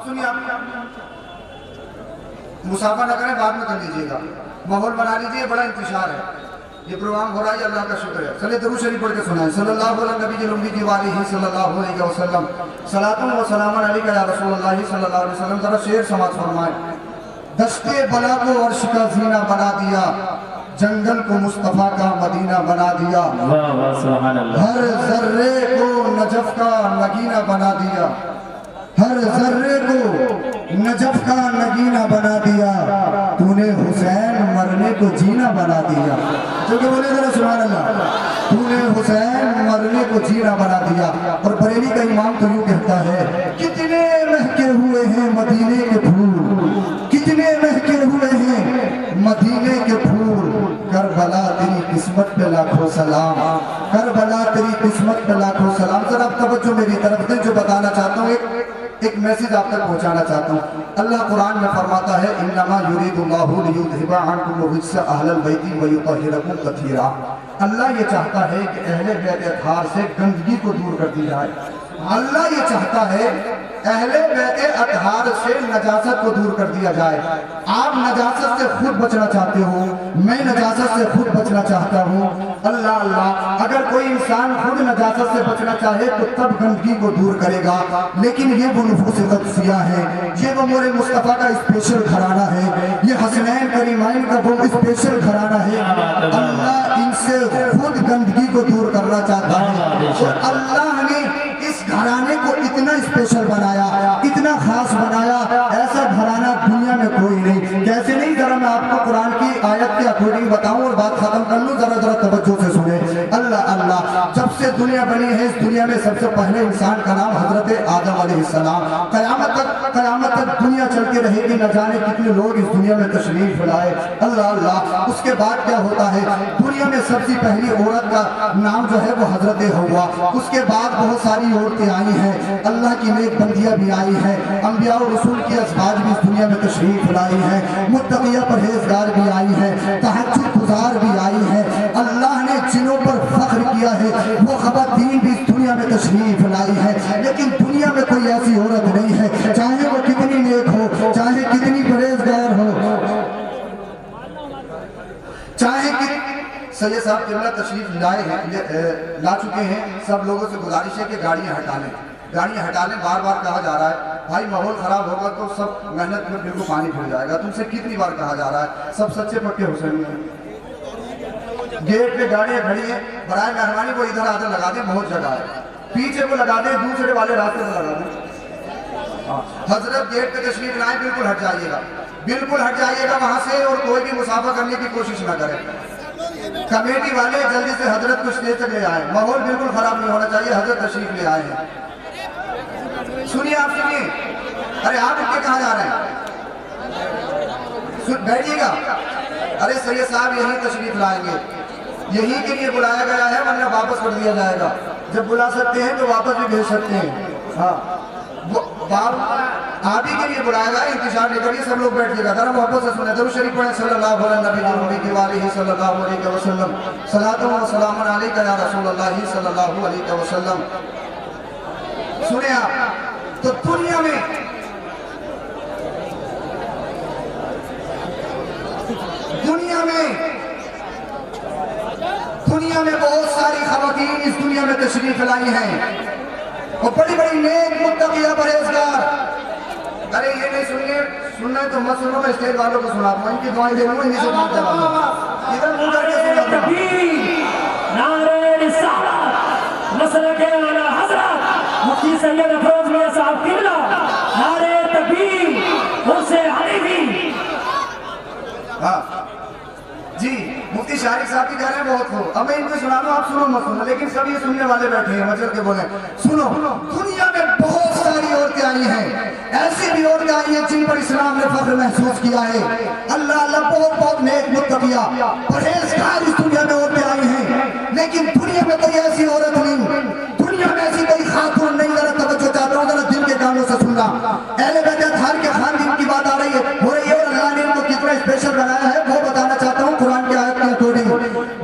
अब सुनिए, आप मुसाफा न करें, बाद में कर लीजिएगा, माहौल बना लीजिए, बड़ा इंतजार है, ये प्रोग्राम हो रहा है, अल्लाह का शुक्र है। चलिए दरूद शरीफ पढ़ के सुनाएं। सल्लल्लाहु अलैहि नबी वालिही सल्लल्लाहु अलैहि वसल्लम सलातुन व सलामुन अलैका या रसूलल्लाह सल्लल्लाहु अलैहि वसल्लम। जरा शेर समाज फरमाएं। दस्ते बला को अर्श का जीना बना दिया, जंगल को मुस्तफा का मदीना बना दिया, हर जर्रे को नजफ का नगीना बना दिया, हर जर्रे को नजफ का नगीना बना दिया, तूने हुसैन मरने को जीना बना दिया। जो कि बोले जरा सुभान अल्लाह। तूने हुसैन मरने को जीना बना दिया। और बरेली का इमाम तो यूं कहता है, कितने महके हुए हैं मदीने के फूल, कितने महके हुए हैं मदीने के फूल, करबला तेरी किस्मत पे लाखों सलाम, करबला तेरी किस्मत पे लाखों सलाम। जरा अब तवज्जो मेरी तरफ से, जो बताना चाहता हूँ, एक मैसेज आप तक पहुंचाना चाहता हूँ। अल्लाह कुरान में फरमाता है, इन्नमा युरीदुल्लाहु लियुज़हिबा अन्कुम रिज्सा अहलल बैति व युतहिरकुम तत्हीरा। अल्लाह ये चाहता है कि अहले बैत अतहार से गंदगी को दूर कर दी जाए। अल्लाह ये चाहता है अहले बैत अतहार से नजासत को दूर कर दिया जाए। आप नजासत से खुद बचना चाहते हो, मैं नजासत से खुद बचना चाहता हूँ। अल्लाह अल्लाह, अगर कोई इंसान खुद नजासत से बचना चाहे तो तब गंदगी को दूर करेगा। लेकिन ये वो नुफूस क़ुद्सिया है, ये वो मोरे मुस्तफ़ा का स्पेशल घराना है, ये हसनैन करीमैन का वो स्पेशल घराना है। अल्लाह इनसे खुद गंदगी को दूर करना चाहता है। तो अल्लाह ने इस घराने को इतना स्पेशल बनाया, इतना खास बनाया, ऐसा घराना दुनिया में कोई नहीं। कैसे नहीं, जरा मैं आपको कुरान की आयत के अकॉर्डिंग बताऊं और बात खत्म कर लूं, जरा जरा तवज्जो से सुने। अल्लाह अल्लाह, जब से दुनिया बनी है, इस दुनिया में सबसे पहले इंसान का नाम हजरत आदम अलैहिस्सलाम। कयामत तक दुनिया चलती रहेगी, न जाने कितने लोग इस दुनिया में तशरीफ लाए। अल्लाह अल्लाह, उसके बाद क्या होता है, दुनिया में सबसे पहली औरत का नाम जो है वो हजरत हव्वा। उसके बाद बहुत सारी औरतें आई हैं, अल्लाह की नेक बंदियां भी आई हैं, अंबिया और रसूल की अज़वाज भी इस दुनिया में तशरीफ लाई हैं, मुत्तक़िया परहेज़गार भी आई हैं, तहज्जुद गुज़ार भी आई हैं। अल्लाह ने जिनों पर फख्र किया है, वो ख़वातीन भी इस दुनिया में तशरीफ लाई है। लेकिन दुनिया में कोई ऐसी औरत नहीं है, चाहे वो कितनी नेक हो, चाहे कितनी परहेज़गार हो, चाहे कि सैयद साहब किबला तशरीफ लाए हैं, ला चुके हैं। सब लोगों से गुजारिश है कि गाड़ियाँ हटा लें, गाड़ियाँ हटा लें। बार बार कहा जा रहा है, भाई माहौल ख़राब होगा तो सब मेहनत में बिल्कुल पानी फिर जाएगा। तुमसे कितनी बार कहा जा रहा है, सब सच्चे पक्के हुसैनी हैं। गेट पे गाड़ियाँ खड़ी हैं, बराए मेहरबानी को इधर आधर लगा दें, बहुत जगह है, पीछे को लगा दें, दूसरे वाले रास्ते में लगा दें। हजरत गेट पे तशरीफ लाए, बिल्कुल हट जाइएगा, बिल्कुल हट जाइएगा वहाँ से, और कोई भी मुसाफा करने की कोशिश ना करें। कमेटी वाले जल्दी से हजरत को स्टेज तक ले आए, माहौल बिल्कुल खराब नहीं होना चाहिए। हजरत तशरीफ ले आए हैं, सुनिए, आप सुनिए। अरे आप उठ के कहाँ जा रहे हैं, बैठिएगा। अरे सैयद साहब यही तशरीफ लाएंगे, यही के लिए बुलाया गया है, वरना वापस कर दिया जाएगा। जब बुला सकते हैं तो वापस भी भेज सकते हैं। हाँ, आप ही के लिए बुलाया गया, इंतजार नहीं करिए, सब लोग बैठिएगा। जरा मोहब्बत से सुने, दरूद शरीफ पढ़ें। सल्लल्लाहु अलैहि वालिही सल्लल्लाहु अलैहि वसल्लम सलातुन व सलामुन अलैका या रसूलल्लाह सल्लल्लाहु अलैहि वसल्लम। सुने आप, तो दुनिया में बहुत सारी खवातीन इस दुनिया में तशरीफ लाई हैं, और बड़ी बड़ी नेक मुत्तक़िया परहेज़गार। अरे ये नहीं सुनना है तो मत सुनो, मैं स्टेज वालों को सुना दूंगा, इनकी दुआएं दे दूंगा, इन्हीं से काम चला दूंगा। इधर मुंह करके सुना दूंगा। नारे रिसालत मसलके आला हज़रत मुफ्ती सैयद अफरोज मियां साहब किबला, नारे तकबीर उनसे हनीफी। हाँ जी, मुफ्ती शारिक साहब भी कह रहे हैं बहुत हो। अब मैं इनको सुना दूं, आप सुनो मत सुनो, लेकिन सब ये सुनने वाले बैठे हैं, मचल के बोले सुनो। दुनिया में बहुत सारी औरतें आई हैं, ऐसी भी औरतें आई हैं जिन पर इस्लाम ने फख्र महसूस किया है। अल्लाह अल्लाह, बहुत बहुत नेक मुत्तक़िया परहेज़गार इस दुनिया में औरतें आई हैं। लेकिन दुनिया में कोई ऐसी औरत नहीं, दुनिया में ऐसी कोई खातून नहीं। जरा तवज्जो चाहता हूँ, जरा दिल के कानों से सुनना। अहले बैत अतहार के खानदान की बात आ रही है, हो रही है, और अल्लाह ने इनको कितना स्पेशल बनाया है वो बताना चाहता हूँ। कुरान की आयत के अकॉर्डिंग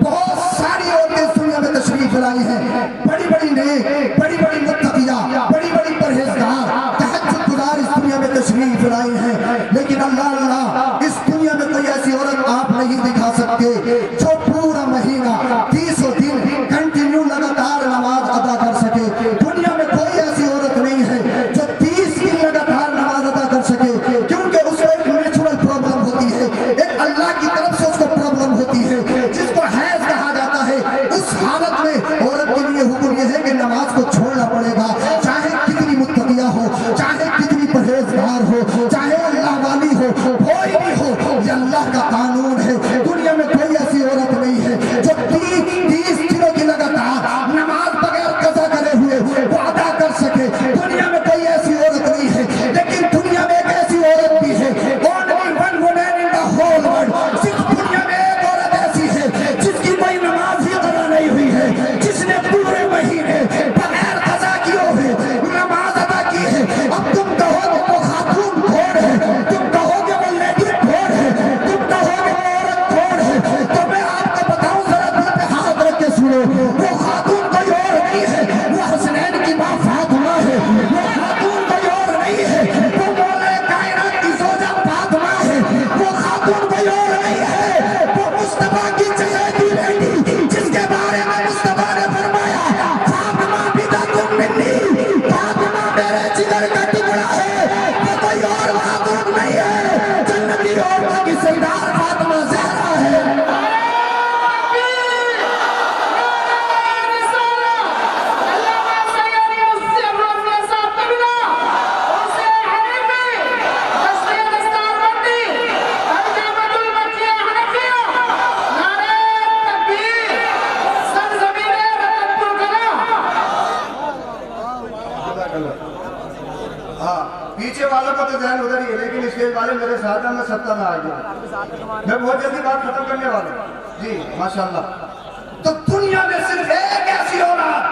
बहुत सारी औरतें इस दुनिया में तशरीफ लाई हैं, बड़ी बड़ी नेक, बड़ी बड़ी मुत्तक़िया, बड़ी बड़ी परहेज़गार, तहज्जुद गुज़ार इस दुनिया दुनिया में तशरीफ लाई हैं, लेकिन अल्लाह इस दुनिया में कोई ऐसी औरत आप नहीं दिखा सकते जो पूरा महीना 30 दिन कंटिन्यू लगातार नमाज अदा कर सके। दुनिया में कोई ऐसी औरत नहीं है जो 30 दिन लगातार नमाज अदा कर सके, क्योंकि उसको एक नेचुरल प्रॉब्लम होती है, एक अल्लाह की तरफ से उसको प्रॉब्लम होती है जिसको हैज कहा जाता है। उस हालत में औरत के लिए हुक्म यह है कि नमाज को छोड़ना पड़ेगा, चाहे कितनी मुत्तकिया हो, चाहे कितनी परहेजगार हो, चाहे अल्लाह वाली हो, कोई भी हो, ये अल्लाह का कानून है। दुनिया में कोई ऐसी औरत नहीं है जो 30 दिनों की लगातार नमाज बगैर कज़ा करे हुए वो अदा कर सके। दुनिया में कोई ऐसी औरत नहीं है, लेकिन दुनिया में एक ऐसी औरत भी है, only one woman in the whole world। सिर्फ दुनिया में एक औरत ऐसी है जिसकी कोई नमाज ही अदा नहीं हुई है, जिसने पूरे महीने बगैर कज़ा किए हुए नमाज अदा की है। अब तुम कहोगे वो खातून कौन है, तुम कहोगे वो लेडी कौन है, तुम कहोगे वो औरत कौन है, तो मैं आपको बताऊं, जरा दिल पे हाथ रख के सुनो। वो खातून कोई और नहीं है, वो हसनैन की माँ फातिमा है। वो खातून कोई और नहीं है, वो मौला कायनात की ज़ौजा फातिमा है। वो खातून कोई और नहीं है, वो मुस्तफा की चचेरी बेटी, जिसके बारे में मुस्तफा ने फरमाया, फातिमा बिदअतुन मिन्नी, फातिमा मेरे जिगर का टुकड़ा है। वो कोई और खातून नहीं है, जन्नती औरतों की सरदार फातिमा ज़हरा है। हाँ, पीछे वालों का तो ध्यान उधर ही है, लेकिन स्टेज वाले मेरे साथ हैं, मैं सत्ता में आ गया। मैं बहुत जल्दी बात खत्म करने वाला हूँ जी, माशाल्लाह। तो दुनिया में सिर्फ एक ऐसी औरत,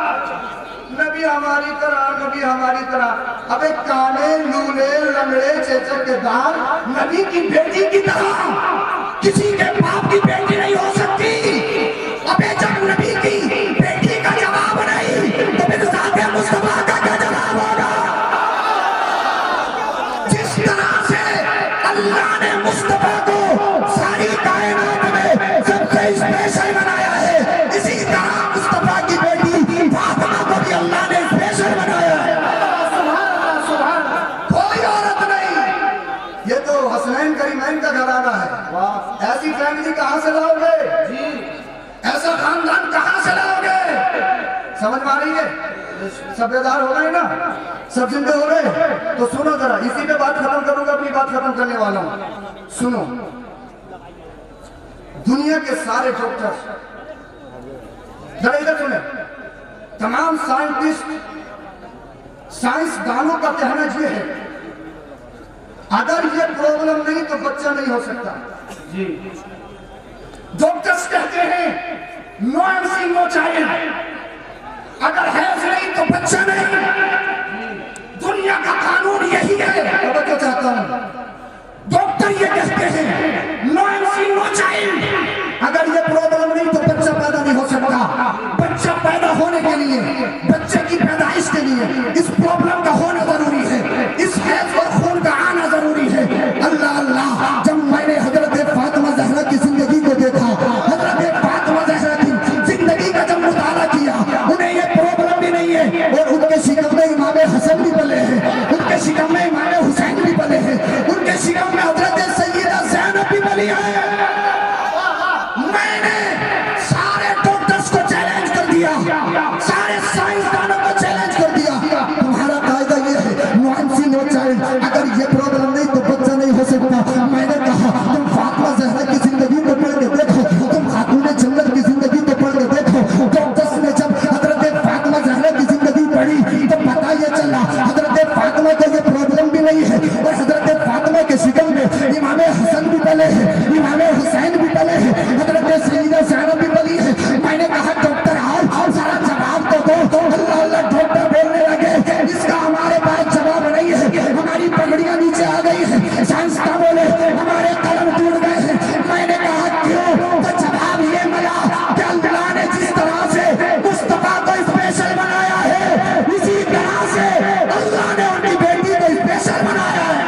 नबी हमारी तरह, नबी हमारी तरह। अबे काने लूले लंगड़े चेचक के दान नबी की बेटी की तरह किसी के बाप की बेटी नहीं हो सकती। अबे जब नबी की बेटी का जवाब नहीं, तो फिर साथे मुस्तफा का क्या जवाब होगा? जिस तरह से अल्लाह ने मुस्तफा को सारी कायनात में सबसे स्पेशल बनाया है, इसी तरह मुस्तफा की बेटी फातिमा को भी अल्लाह ने स्पेशल बनाया है। कोई औरत नहीं, ये तो हसनैन करीमैन का घराना है। वाह, ऐसी फैमिली कहां से लाओगे जी, ऐसा खानदान कहां से लाओगे? समझ में आ रही है? सभ्यदार हो गए ना, सब जिंदे हो गए। तो सुनो जरा, इसी पे बात खत्म करूंगा, अपनी बात खत्म करने वाला हूं। सुनो, दुनिया के सारे डॉक्टर्स, जरा इधर सुने, तमाम साइंटिस्ट, साइंसदानों का कहना यह है, अगर ये प्रॉब्लम नहीं तो बच्चा नहीं हो सकता जी। डॉक्टर्स कहते हैं नो एमसी नो चाइल्ड, अगर हैज नहीं तो बच्चा नहीं। दुनिया का कानून यही है। अब क्या चाहता हूं, डॉक्टर ये कहते हैं नो एमसी नो चाइल्ड, अगर ये प्रॉब्लम नहीं तो बच्चा पैदा नहीं हो सकता। बच्चा पैदा होने के लिए, बच्चे की पैदाइश के लिए इस प्रॉब्लम का होना जरूरी है, इस हैज और खून का आना जरूरी है। अल्लाह अल्लाह, जब मैंने हजरत फातिमा ज़हरा की जिंदगी को देखा, हजरत फातिमा ज़हरा की जिंदगी का जब मुताला किया, उन्हें ये प्रॉब्लम भी नहीं है, और उनके शिकम में इमाम हसन भी पले हैं, उनके शिकम में इमाम हुसैन भी पले हैं, उनके शिकम में हजरत सैयदा ज़ैनब भी पली है। मैंने सारे डॉक्टर्स को चैलेंज कर दिया, सारे साइंसदानों को चैलेंज कर दिया, तुम्हारा कायदा ये है नो एमसी नो चाइल्ड, अगर ये प्रॉब्लम नहीं तो बच्चा नहीं हो सकता। मैंने कहा तुम फातिमा ज़हरा की जिंदगी को पढ़ के देखो, तुम खातून जन्नत की जिंदगी को पढ़ के देखो। डॉक्टर्स ने जब हजरत फातिमा ज़हरा की जिंदगी पढ़ी तो पता ये चला हजरत फातिमा को ये प्रॉब्लम भी नहीं है, और हजरत फातिमा के शिकम में इमाम हसन भी पले हैं, इमाम हुसैन भी पले हैं, हजरत सैयदा ज़ैनब भी पली है। मैंने कहा डॉक्टर आओ सारा जवाब तो दो। अल्लाह अल्लाह डॉक्टर बोलने लगे, इसका हमारे पास जवाब नहीं है, हमारी पगड़ियां नीचे आ गई है। साइंस का बोले हमारे कलम टूट गए हैं। मैंने कहा क्यों? तो जवाब ये मिला कि अल्लाह ने जिस तरह से मुस्तफा को स्पेशल बनाया है, इसी तरह से अल्लाह ने उनकी बेटी को स्पेशल बनाया है।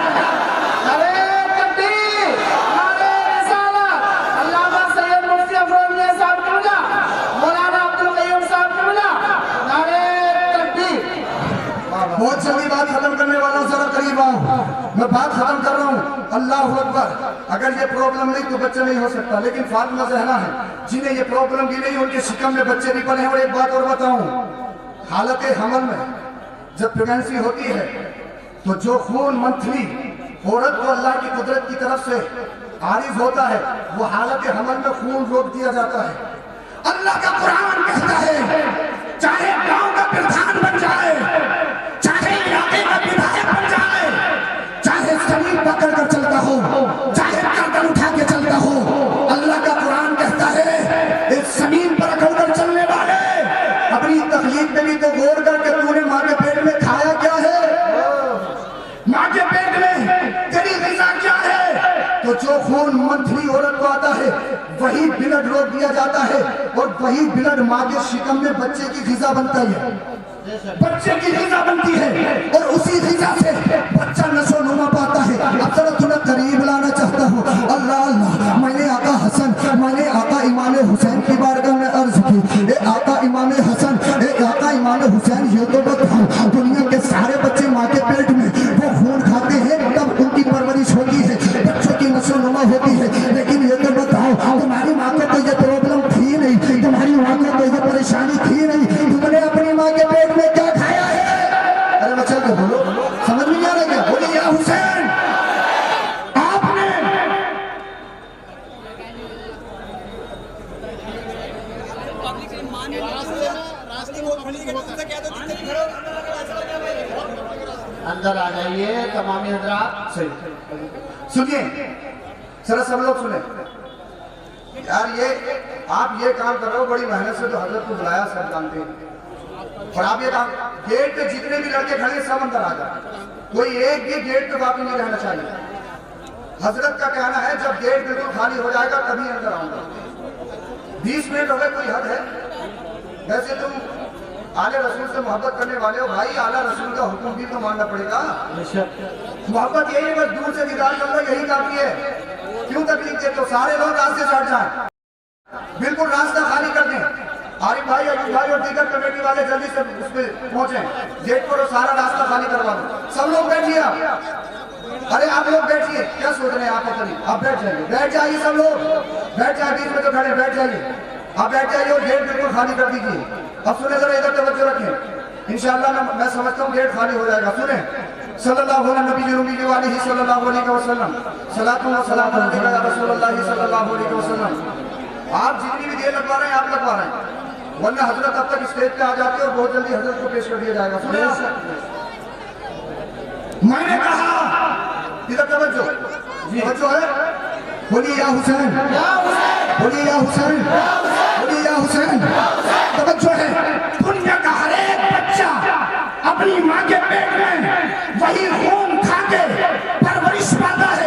बात खत्म कर रहा हूँ। अल्लाह अकबर। अगर ये प्रॉब्लम नहीं तो बच्चा नहीं हो सकता, लेकिन फातिमा ज़हरा है जिन्हें ये प्रॉब्लम भी नहीं, उनके शिकम में बच्चे नहीं पले हैं। और एक बात और बताऊं, हालत हमल में जब प्रेगनेंसी होती है तो जो खून मंथली औरत को अल्लाह की कुदरत की तरफ से आरिज होता है, वो हालत हमल में खून रोक दिया जाता है। अल्लाह का कुरान कहता है, चाहे गांव का प्रधान बन जाए, चाहे इलाके का विधायक बन जाए, चाहे जमीन पकड़ कर चलता हो, चाहे गर्दन उठा के चलता हो, अल्लाह का कुरान कहता है इस जमीन पर अकड़ कर चलने वाले अपनी तकलीफ में भी तो गौर करके तूने माँ के पेट में खाया क्या है, माँ के पेट में तेरी ग़िज़ा क्या है। तो जो खून मंथली औरत को आता है वही ब्लड रोक दिया जाता है और वही ब्लड माँ के शिकम में बच्चे की ग़िज़ा बनता है, बच्चे की ग़िज़ा बनती है और उसी ग़िज़ा से बच्चा नशो नुमा पाता है। अब जरा तुम्हें करीब लाना चाहता हूँ। अल्लाह अल्लाह, मैंने आका हसन, मैंने आका इमाम हुसैन की बारगाह में अर्ज की, ए आका इमाम हसन, ए आका इमाम हुसैन, ये तो बताओ दुनिया के सारे बच्चे माँ के पेट में वो खून खाते हैं, तब उनकी परवरिश होती है, बच्चों की नशो नुमा होती है, लेकिन ये तो बताओ तुम्हारी माँ को तो ये प्रॉब्लम थी नहीं, तुम्हारी माँ को तो ये परेशानी थी नहीं, तुमने अपनी माँ के पेट में क्या खाया है? अरे बच्चा के बोलो, समझ में नहीं आ रहा क्या? बोले या हुसैन आपने अंदर आ जाइए तमामी हजरात। सही सुनिए जरा, सब लोग सुने यार, ये आप ये काम कर रहे हो बड़ी मेहनत से, तो हजरत को बुलाया सब जानते हैं, और आप ये काम, गेट पे जितने भी लड़के खड़े सब अंदर आ जाए, कोई एक भी गेट पे बाकी नहीं रहना चाहिए। हजरत का कहना है जब गेट बिल्कुल खाली हो जाएगा तभी अंदर आऊंगा। 20 मिनट हो गए, कोई हद है? वैसे तुम आले रसूल से मोहब्बत करने वाले हो भाई, आला रसूल का हुक्म भी तो मानना पड़ेगा। मोहब्बत यही है, बस दूर से दीदार कर लो, यही काफी है। क्यों तकलीफ देते हो? सारे लोग रास्ते से हट जाए, बिल्कुल रास्ता खाली कर दें। आरिफ भाई, अजीत भाई और दीगर कमेटी वाले जल्दी से उस पर पहुंचे, गेट पर सारा रास्ता खाली करवा दो। सब लोग बैठिए आप। अरे आप लोग बैठिए, क्या सोच रहे हैं आप? आप बैठ जाइए, बैठ जाइए, सब लोग बैठ जाए, बीच में तो खड़े, बैठ जाइए, आप बैठ जाइए और गेट बिल्कुल खाली कर दीजिए। अब सुने जरा, इधर तवज्जो रखें, इंशाअल्लाह मैं समझता हूँ गेट खाली हो जाएगा। सुने, सल्लल्लाहु अलैहि वसल्लम, सलातु व सलाम अलैका या रसूलल्लाह सल्लल्लाहु अलैहि वसल्लम। आप जितनी भी देर लगवा रहे हैं आप लगवा रहे हैं, वरना हजरत अब तक स्टेज पे आ जाते हैं और बहुत जल्दी हजरत को पेश कर दिया जाएगा। सुने मैंने कहा, इधर तवज्जो है, बोलिए या हुसैन, बोलिए या हुसैन, बोलिए या हुसैन। तवज्जो है, दुनिया का हर एक बच्चा अपनी माँ के पेट में वही खून खा के परवरिश पाता है,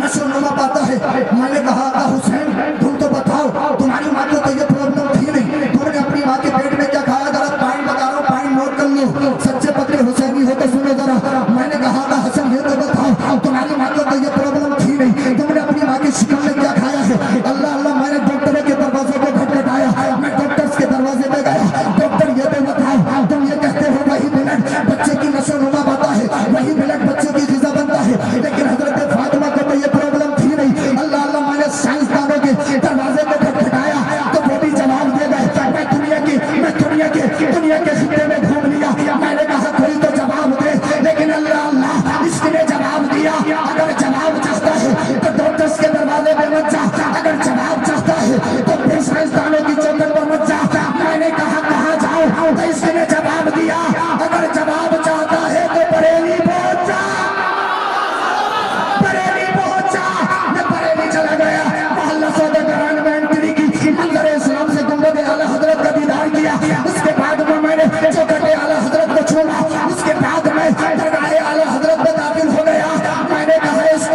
नशो नुमा पाता है। मैंने कहा हुसैन तुम तो बताओ, तुम्हारी माँ को तो ये प्रॉब्लम थी नहीं, तुमने अपनी माँ के पेट में क्या खाया? जरा पॉइंट बता रहा हूँ, पॉइंट नोट कर लो, सच्चे पक्के हुसैनी हो तो सुनो जरा। मैंने कहा था हसन ये तो बताओ, तुम्हारी माँ को तो ये प्रॉब्लम थी नहीं, तुमने अपनी माँ के शिकम में क्या खाया है? अल्लाह अल्लाह, मैंने डॉक्टरों के दरवाजे पे खटखटाया, मैं डॉक्टर्स के दरवाजे पे गया, डॉक्टर ये तो बताओ, तुम ये कहते हो वही ब्लड बच्चे की नशो नुमा पाता है, वही ब्लड बच्चे की ग़िज़ा बनता है, लेकिन हजरत फातिमा को तो ये प्रॉब्लम थी नहीं। अल्लाह अल्लाह, मैंने साइंसदानों के दरवाजे पे खटखटाया तो वो भी जवाब दे गए। मैं दुनिया के खिते में घूम लिया, मैंने कहा कोई तो जवाब दे, लेकिन अल्लाह अल्लाह, इसने जवाब दिया। अगर जवाब चाहता है तो डॉक्टर्स के दरवाजे पे मत जा, अगर जवाब चाहता है तो फिर साइंसदानों की चौखट पर मत जा। मैंने कहा कहाँ जाओ, तो इसने जवाब दिया, अगर जवाब चाहता है तो बरेली पहुंच जा, बरेली पहुंच जा। मैं बरेली चला गया, मोहल्ला सौदागरान में एंट्री की, मंजर इस्लाम से गुंबद आला हजरत का दीदार किया। उसके बाद में मैंने चौखट आला हजरत को छोड़ा, उसके बाद में दरगाह आला हजरत में दाखिल हो गया। मैंने कहा इस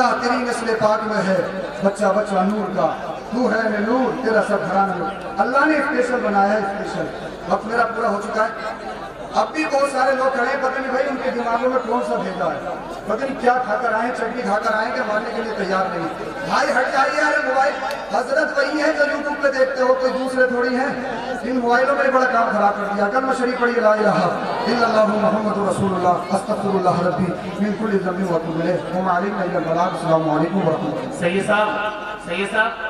अल्लाह तेरी नस्ल पाक में है बच्चा बच्चा नूर का, तू है नूर, तेरा सब घराना नूर। अल्लाह ने स्पेशल बनाया है, स्पेशल। वक्त मेरा पूरा हो चुका है। अब भी बहुत सारे लोग खड़े हैं, पता नहीं भाई उनके दिमागों में कौन सा भेजा है, पता नहीं क्या खाकर आए, चटनी खाकर आए कि मारने के लिए तैयार नहीं। भाई हट जाइए, अरे मोबाइल हजरत वही है जो यूट्यूब पे देखते हो, कोई दूसरे थोड़ी हैं। इन मोबाइलों में बड़ा काम खराब कर दिया। कलमा शरीफ पढ़िए, ला इलाहा इल्लल्लाहु मुहम्मदुर रसूलुल्लाह अस्तगफिरुल्लाह रब्बी मिन कुल्ली ज़ंबिन व अतूबु इलैह व मा अलैना इल्लल बलाग। अस्सलामु अलैकुम व रहमतुल्लाह। सैयद साहब